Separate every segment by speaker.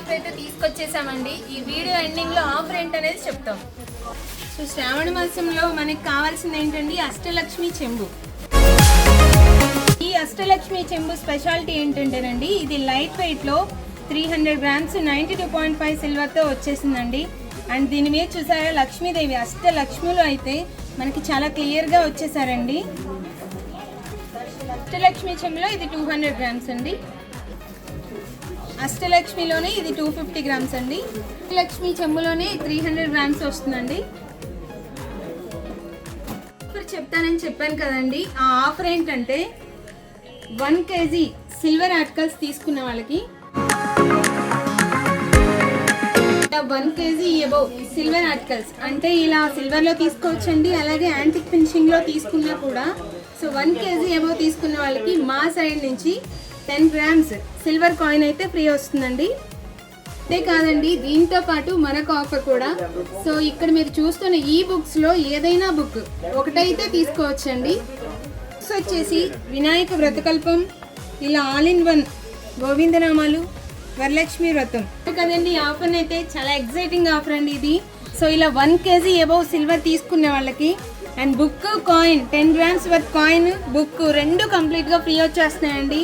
Speaker 1: Offer అయితే తీసుకొచ్చేసామండి. ఈ video ending లో ఆఫర్ ఏంటనేది చెప్తాం. సో శ్రావణ మాసంలో మనకి కావాల్సింది ఏంటండి, అష్టలక్ష్మి చెంబు. ఈ అష్టలక్ష్మి చెంబు స్పెషాలిటీ ఏంటంటేనండి, ఇది లైట్ వెయిట్ లో 300 గ్రామ్స్ 92.5 సిల్వర్తో వచ్చేసిందండి. అండ్ దీని మీద చూసారా లక్ష్మీదేవి అష్టలక్ష్ములు అయితే మనకి చాలా క్లియర్గా వచ్చేసారండి. అష్టలక్ష్మి చెంబులో ఇది 200 గ్రామ్స్ అండి. అష్టలక్ష్మిలోనే ఇది 250 గ్రామ్స్ అండి. లక్ష్మి చెంబులోనే 300 గ్రామ్స్ వస్తుందండి. ఆఫర్ చెప్తానని చెప్పాను కదండి, ఆ ఆఫర్ ఏంటంటే 1 kg సిల్వర్ ఆర్టికల్స్ తీసుకున్న వాళ్ళకి 1 kg అబౌవ్ సిల్వర్ ఆర్టికల్స్ అంటే ఇలా సిల్వర్లో తీసుకోవచ్చండి. అలాగే యాంటిక్ ఫినిషింగ్లో తీసుకున్నా కూడా. సో 1 kg అబౌవ్ తీసుకున్న వాళ్ళకి మా సైడ్ నుంచి 10 గ్రామ్స్ సిల్వర్ కాయిన్ అయితే ఫ్రీ వస్తుందండి. అంతే కాదండి, దీంతో పాటు మరొక ఆఫర్ కూడా. సో ఇక్కడ మీరు చూస్తున్న ఈ బుక్స్లో ఏదైనా బుక్ ఒకటైతే తీసుకోవచ్చండి. బుక్స్ వచ్చేసి వినాయక వ్రతకల్పం, ఇలా ఆల్ ఇన్ వన్ గోవిందనామాలు, వరలక్ష్మి వ్రతం కదండి. ఈ ఆఫర్ అయితే చాలా ఎక్సైటింగ్ ఆఫర్ అండి ఇది. సో ఇలా 1 kg అబౌవ్ సిల్వర్ తీసుకునే వాళ్ళకి and book coin 10 grams worth coin book రెండు కంప్లీట్గా ఫ్రీ వచ్చేస్తున్నాయండి.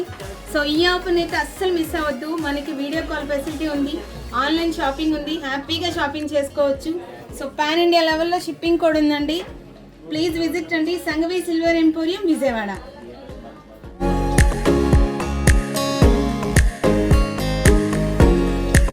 Speaker 1: సో ఈ ఆఫర్ని అయితే అస్సలు మిస్ అవ్వద్దు. మనకి వీడియో కాల్ ఫెసిలిటీ ఉంది, ఆన్లైన్ షాపింగ్ ఉంది, హ్యాపీగా షాపింగ్ చేసుకోవచ్చు. సో పాన్ ఇండియా లెవెల్లో షిప్పింగ్ కూడా ఉందండి. ప్లీజ్ విజిట్ అండి సంఘవి సిల్వర్ ఎంపోరియం విజయవాడ.